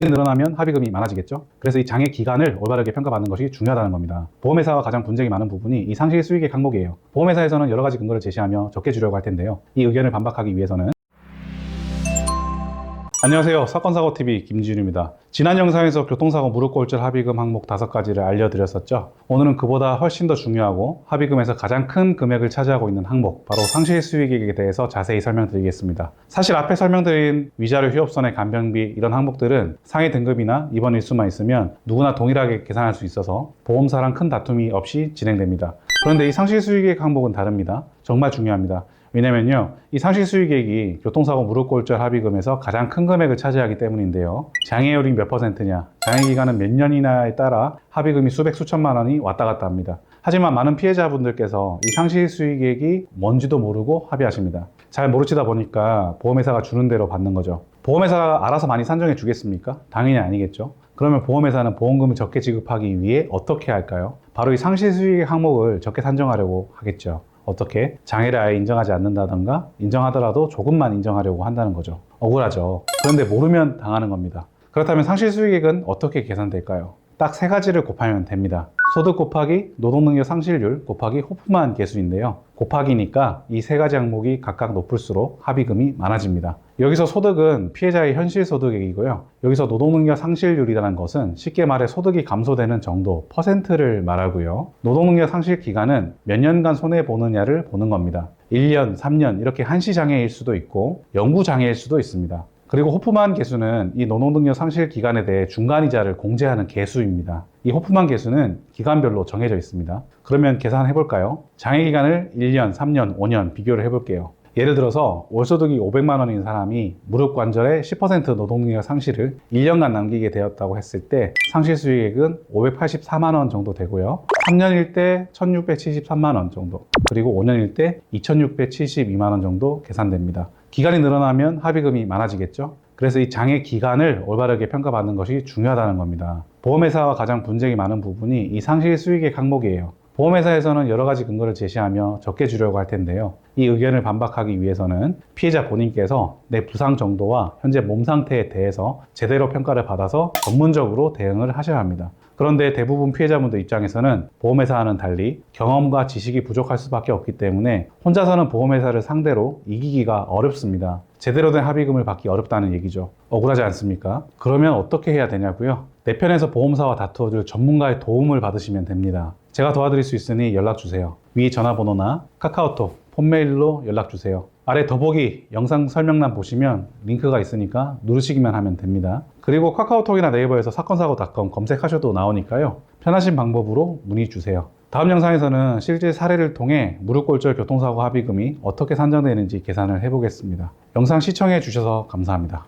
늘어나면 합의금이 많아지겠죠. 그래서 이 장의 기간을 올바르게 평가받는 것이 중요하다는 겁니다. 보험회사와 가장 분쟁이 많은 부분이 이 상실 수익의 항목이에요. 보험회사에서는 여러 가지 근거를 제시하며 적게 주려고 할 텐데요. 이 의견을 반박하기 위해서는 안녕하세요. 사건사고TV 김지윤입니다. 지난 영상에서 교통사고 무릎골절 합의금 항목 5가지를 알려드렸었죠. 오늘은 그보다 훨씬 더 중요하고 합의금에서 가장 큰 금액을 차지하고 있는 항목, 바로 상실 수익액에 대해서 자세히 설명드리겠습니다. 사실 앞에 설명드린 위자료 휴업선의 간병비 이런 항목들은 상해 등급이나 입원 일수만 있으면 누구나 동일하게 계산할 수 있어서 보험사랑 큰 다툼이 없이 진행됩니다. 그런데 이 상실 수익액 항목은 다릅니다. 정말 중요합니다. 왜냐면요, 이 상실 수익액이 교통사고 무릎골절 합의금에서 가장 큰 금액을 차지하기 때문인데요. 장애율이 몇 %냐, 장애기간은 몇 년이냐에 따라 합의금이 수백 수천만 원이 왔다 갔다 합니다. 하지만 많은 피해자분들께서 이 상실 수익액이 뭔지도 모르고 합의하십니다. 잘 모르시다 보니까 보험회사가 주는 대로 받는 거죠. 보험회사가 알아서 많이 산정해 주겠습니까? 당연히 아니겠죠. 그러면 보험회사는 보험금을 적게 지급하기 위해 어떻게 할까요? 바로 이 상실 수익액 항목을 적게 산정하려고 하겠죠. 어떻게? 장애를 아예 인정하지 않는다던가 인정하더라도 조금만 인정하려고 한다는 거죠. 억울하죠. 그런데 모르면 당하는 겁니다. 그렇다면 상실 수익액은 어떻게 계산될까요? 딱 3가지를 곱하면 됩니다. 소득 곱하기 노동능력 상실률 곱하기 호프만 계수인데요. 곱하기니까 이 3가지 항목이 각각 높을수록 합의금이 많아집니다. 여기서 소득은 피해자의 현실 소득액이고요. 여기서 노동능력 상실률이라는 것은 쉽게 말해 소득이 감소되는 정도, 퍼센트를 말하고요. 노동능력 상실 기간은 몇 년간 손해보느냐를 보는 겁니다. 1년, 3년 이렇게 한시장애일 수도 있고 영구장애일 수도 있습니다. 그리고 호프만 계수는 이 노동능력 상실 기간에 대해 중간이자를 공제하는 계수입니다. 이 호프만 계수는 기간별로 정해져 있습니다. 그러면 계산해 볼까요? 장애 기간을 1년, 3년, 5년 비교를 해 볼게요. 예를 들어서 월소득이 500만 원인 사람이 무릎 관절의 10% 노동능력 상실을 1년간 남기게 되었다고 했을 때 상실 수익액은 584만 원 정도 되고요. 3년일 때 1673만 원 정도, 그리고 5년일 때 2672만 원 정도 계산됩니다. 기간이 늘어나면 합의금이 많아지겠죠. 그래서 이 장애 기간을 올바르게 평가받는 것이 중요하다는 겁니다. 보험회사와 가장 분쟁이 많은 부분이 이 상실 수익액 항목이에요. 보험회사에서는 여러 가지 근거를 제시하며 적게 주려고 할 텐데요. 이 의견을 반박하기 위해서는 피해자 본인께서 내 부상 정도와 현재 몸 상태에 대해서 제대로 평가를 받아서 전문적으로 대응을 하셔야 합니다. 그런데 대부분 피해자분들 입장에서는 보험회사와는 달리 경험과 지식이 부족할 수밖에 없기 때문에 혼자서는 보험회사를 상대로 이기기가 어렵습니다. 제대로 된 합의금을 받기 어렵다는 얘기죠. 억울하지 않습니까? 그러면 어떻게 해야 되냐고요? 내 편에서 보험사와 다투어줄 전문가의 도움을 받으시면 됩니다. 제가 도와드릴 수 있으니 연락주세요. 위 전화번호나 카카오톡, 폰메일로 연락주세요. 아래 더보기 영상 설명란 보시면 링크가 있으니까 누르시기만 하면 됩니다. 그리고 카카오톡이나 네이버에서 사건사고.com 검색하셔도 나오니까요. 편하신 방법으로 문의 주세요. 다음 영상에서는 실제 사례를 통해 무릎골절 교통사고 합의금이 어떻게 산정되는지 계산을 해보겠습니다. 영상 시청해 주셔서 감사합니다.